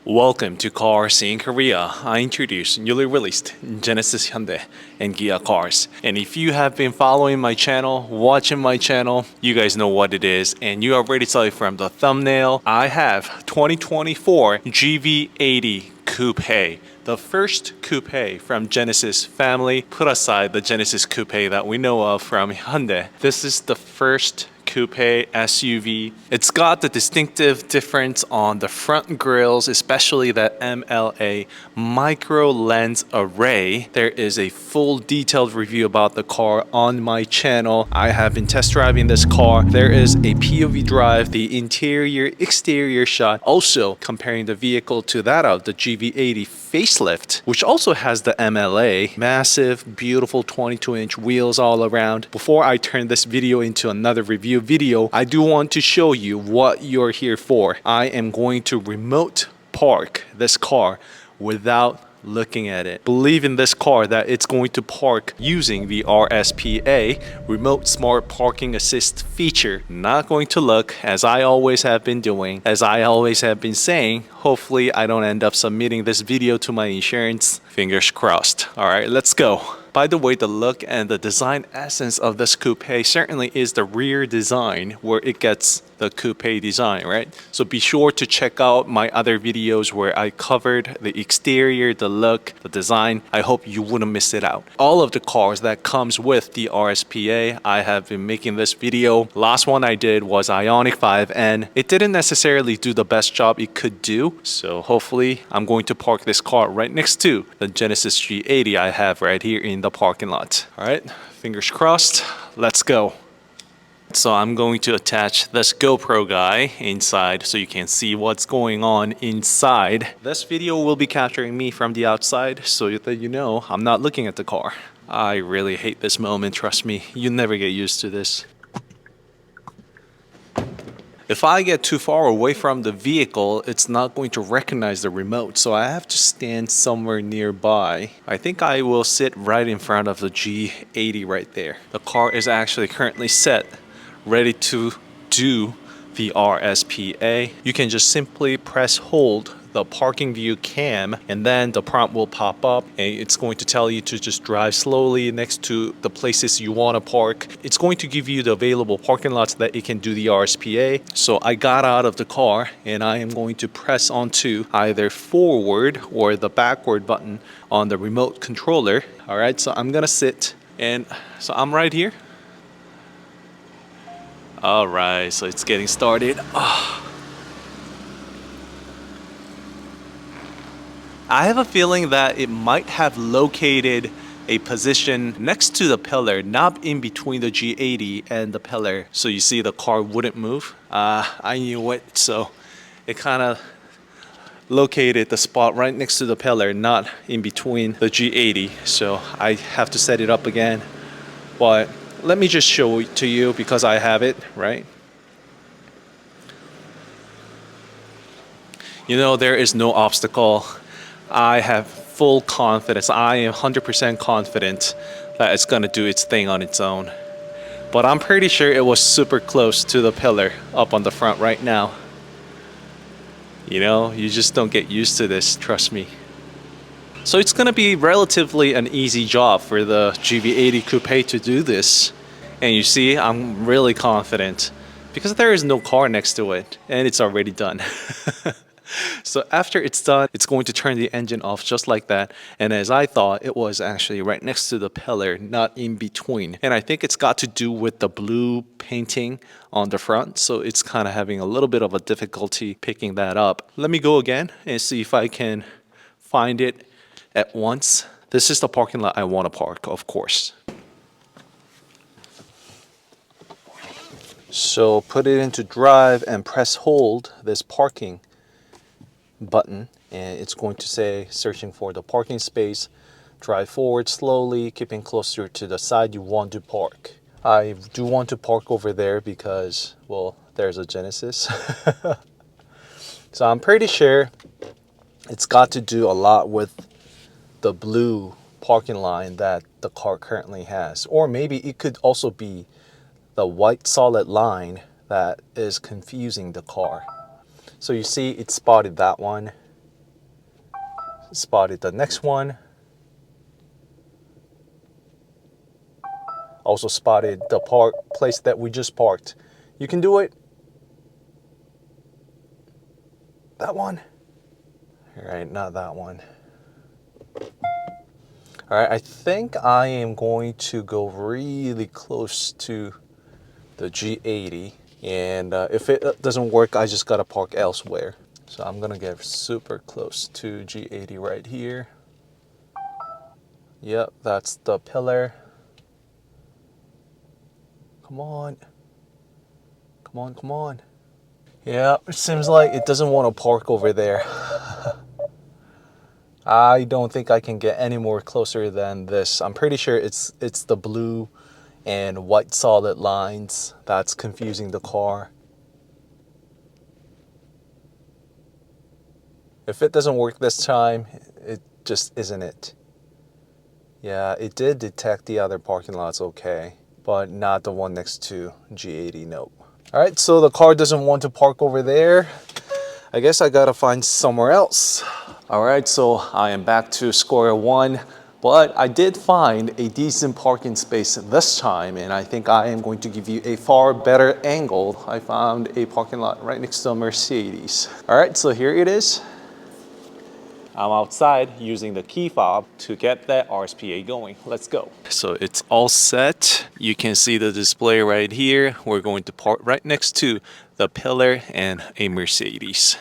Welcome to CarSceneKorea. I introduce newly released Genesis Hyundai and Kia cars. And if you have been following my channel, watching my channel, you guys know what it is. And you already saw it from the thumbnail. I have 2024 GV80 Coupe. The first coupe from Genesis family, put aside the Genesis Coupe that we know of from Hyundai. This is the first coupe SUV. It's got the distinctive difference on the front grills, especially that MLA micro lens array. There is a full detailed review about the car on my channel. I have been test driving this car. There is a POV drive, the interior exterior shot, also comparing the vehicle to that of the GV80 facelift, which also has the MLA, massive, beautiful 22-inch wheels all around. Before I turn this video into another review video, I do want to show you what you're here for. I am going to remote park this car without looking at it. Believe in this car that it's going to park using the RSPA, Remote Smart Parking Assist feature. Not going to look, as I always have been doing, as I always have been saying. Hopefully I don't end up submitting this video to my insurance. Fingers crossed. All right, let's go. By the way, the look and the design essence of this coupe certainly is the rear design where it gets the coupe design, right? So be sure to check out my other videos where I covered the exterior, the look, the design. I hope you wouldn't miss it out. All of the cars that comes with the RSPA, I have been making this video. Last one I did was IONIQ 5 and it didn't necessarily do the best job it could do. So hopefully I'm going to park this car right next to the Genesis G80 I have right here in the parking lot. All right, fingers crossed. Let's go. So I'm going to attach this GoPro guy inside so you can see what's going on inside. This video will be capturing me from the outside so that you know I'm not looking at the car. I really hate this moment, trust me. You never get used to this. If I get too far away from the vehicle, it's not going to recognize the remote, so I have to stand somewhere nearby. I think I will sit right in front of the G80 right there. The car is actually currently set, ready to do the RSPA. You can just simply press hold the parking view cam and then the prompt will pop up and it's going to tell you to just drive slowly next to the places you want to park. It's going to give you the available parking lots that it can do the RSPA. So I got out of the car and I am going to press onto either forward or the backward button on the remote controller. All right, so I'm gonna sit and so I'm right here. All right, so it's getting started. I have a feeling that it might have located a position next to the pillar, not in between the G80 and the pillar. So you see the car wouldn't move. I knew it, so it kind of located the spot right next to the pillar, not in between the G80. So I have to set it up again. But let me just show it to you because I have it, right? You know, there is no obstacle. I have full confidence. I am 100% confident that it's going to do its thing on its own. But I'm pretty sure it was super close to the pillar up on the front right now. You know, you just don't get used to this, trust me. So it's going to be relatively an easy job for the GV80 Coupe to do this. And you see, I'm really confident because there is no car next to it and it's already done. So after it's done, it's going to turn the engine off just like that. And as I thought, it was actually right next to the pillar, not in between. And I think it's got to do with the blue painting on the front. So it's kind of having a little bit of a difficulty picking that up. Let me go again and see if I can find it at once. This is the parking lot I want to park, of course. So put it into drive and press hold this parking button and it's going to say searching for the parking space. Drive forward slowly, keeping closer to the side you want to park. I do want to park over there because, well, there's a Genesis. So I'm pretty sure it's got to do a lot with the blue parking line that the car currently has. Or maybe it could also be the white solid line that is confusing the car. So you see it spotted that one spotted the next one. Also spotted the place that we just parked. You can do it. That one. All right, not that one. All right, I think I am going to go really close to the G80. And if it doesn't work, I just gotta park elsewhere. So I'm gonna get super close to G80 right here. Yep, that's the pillar. Come on. Come on, come on. Yeah, it seems like it doesn't want to park over there. I don't think I can get any more closer than this. I'm pretty sure it's the blue and white solid lines that's confusing the car. If it doesn't work this time, it just isn't it. Yeah, it did detect the other parking lots okay, but not the one next to G80, nope. All right, so the car doesn't want to park over there. I guess I gotta find somewhere else. All right, so I am back to square one, but I did find a decent parking space this time, and I think I am going to give you a far better angle. I found a parking lot right next to a Mercedes. All right, so here it is. I'm outside using the key fob to get that RSPA going. Let's go. So it's all set. You can see the display right here. We're going to park right next to the pillar and a Mercedes.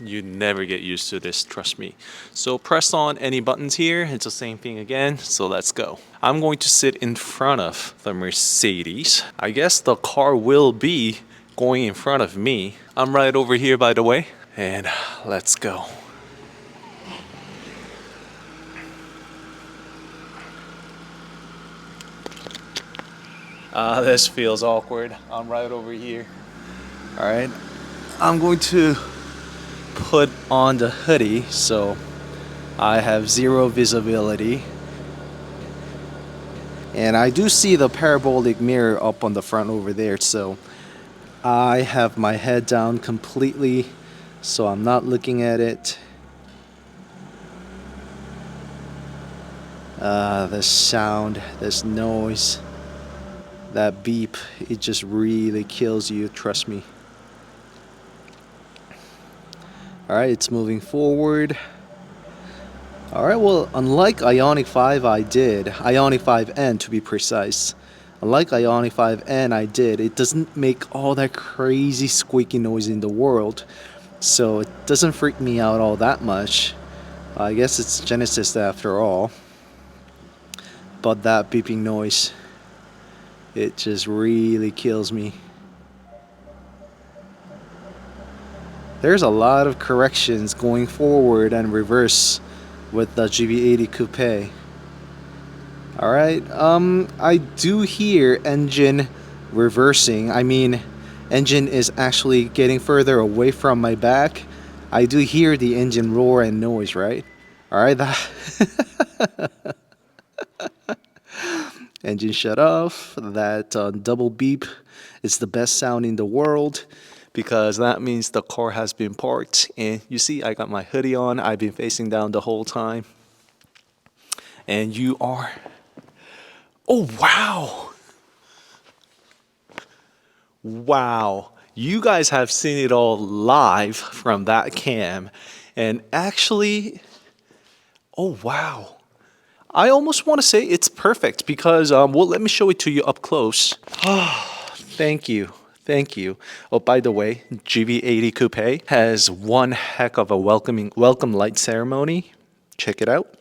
You never get used to this, trust me. So press on any buttons here. It's the same thing again. So let's go. I'm going to sit in front of the Mercedes. I guess the car will be going in front of me. I'm right over here, by the way. And let's go. This feels awkward. I'm right over here. All right, I'm going to put on the hoodie so I have zero visibility. And I do see the parabolic mirror up on the front over there, so I have my head down completely so I'm not looking at it. This sound, this noise, that beep, it just really kills you, trust me. Alright, it's moving forward. Alright, well, unlike IONIQ 5, IONIQ 5N to be precise, unlike IONIQ 5N it doesn't make all that crazy squeaky noise in the world, so it doesn't freak me out all that much. I guess it's Genesis after all. But that beeping noise, it just really kills me. There's a lot of corrections going forward and reverse with the GV80 Coupe. Alright, I do hear engine reversing. I mean, engine is actually getting further away from my back. I do hear the engine roar and noise, right? Alright, that engine shut off. That double beep is the best sound in the world, because that means the car has been parked. And you see, I got my hoodie on. I've been facing down the whole time. And you are... Oh, wow. Wow. You guys have seen it all live from that cam. And actually... Oh, wow. I almost want to say it's perfect because, well, let me show it to you up close. Thank you. Thank you. Oh, by the way, GV80 Coupe has one heck of a welcome light ceremony. Check it out.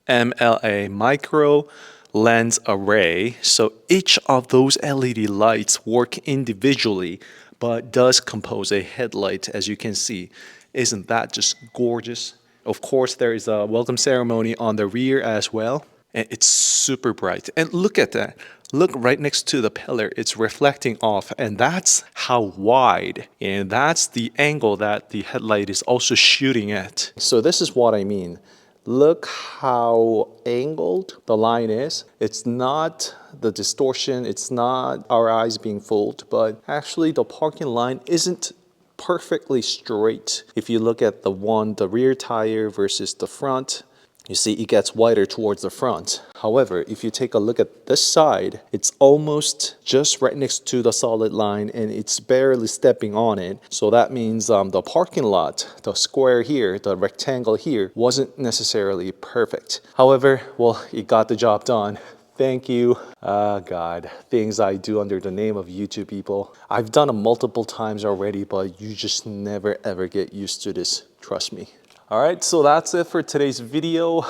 MLA micro lens array. So each of those LED lights work individually, but does compose a headlight, as you can see. Isn't that just gorgeous? Of course, there is a welcome ceremony on the rear as well. And it's super bright. And look at that. Look right next to the pillar. It's reflecting off. And that's how wide. And that's the angle that the headlight is also shooting at. So this is what I mean. Look how angled the line is. It's not the distortion. It's not our eyes being fooled. But actually, the parking line isn't perfectly straight. If you look at the rear tire versus the front, you see it gets wider towards the front. However, if you take a look at this side, it's almost just right next to the solid line and it's barely stepping on it. So that means the parking lot, the square here, the rectangle here, wasn't necessarily perfect. However, well, it got the job done. Thank you. God, things I do under the name of YouTube, people. I've done it multiple times already, but you just never ever get used to this. Trust me. All right, so that's it for today's video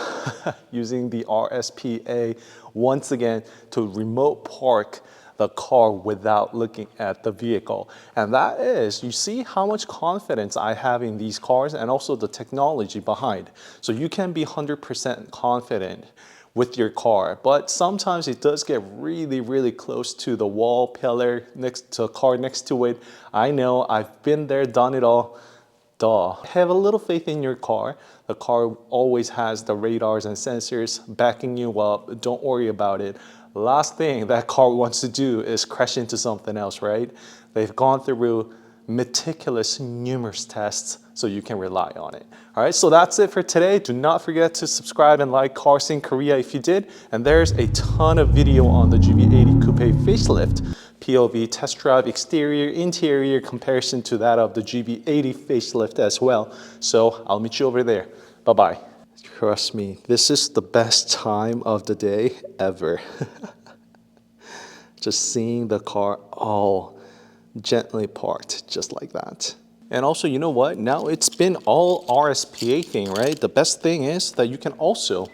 using the RSPA once again to remote park the car without looking at the vehicle. And that is, you see how much confidence I have in these cars and also the technology behind. So you can be 100% confident with your car, but sometimes it does get really close to the wall, pillar, next to a car next to it. I know, I've been there, done it all. Duh. Have a little faith in your car. The car always has the radars and sensors backing you up. Don't worry about it. Last thing that car wants to do is crash into something else, right? They've gone through meticulous numerous tests, so you can rely on it. All right, so that's it for today. Do not forget to subscribe and like CarSceneKorea if you did. And there's a ton of video on the GV80 Coupe facelift, POV, test drive, exterior, interior comparison to that of the GV80 facelift as well. So I'll meet you over there. Bye-bye. Trust me, this is the best time of the day ever. Just seeing the car all gently parked just like that. And also, you know what? Now it's been all RSPA thing, right? The best thing is that you can also,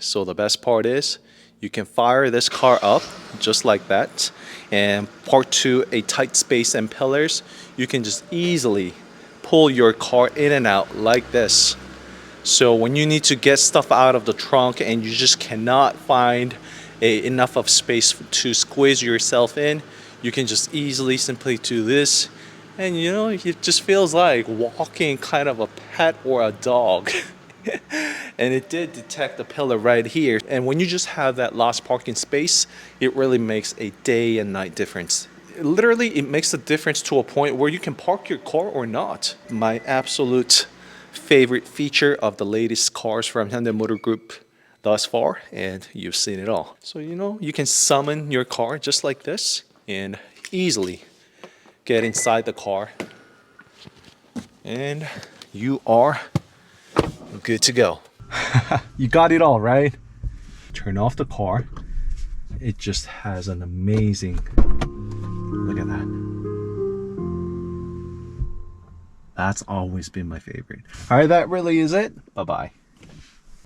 so the best part is you can fire this car up just like that and park to a tight space and pillars. You can just easily pull your car in and out like this. So when you need to get stuff out of the trunk and you just cannot find enough of space to squeeze yourself in, you can just easily simply do this, and you know, it just feels like walking kind of a pet or a dog. And it did detect the pillar right here, and when you just have that lost parking space, it really makes a day and night difference. Literally, it makes a difference to a point where you can park your car or not. My absolute favorite feature of the latest cars from Hyundai Motor Group thus far, and you've seen it all. So you know, you can summon your car just like this and easily get inside the car, and you are good to go. You got it all, right? Turn off the car. It just has an amazing, look at that. That's always been my favorite. All right, that really is it. Bye-bye.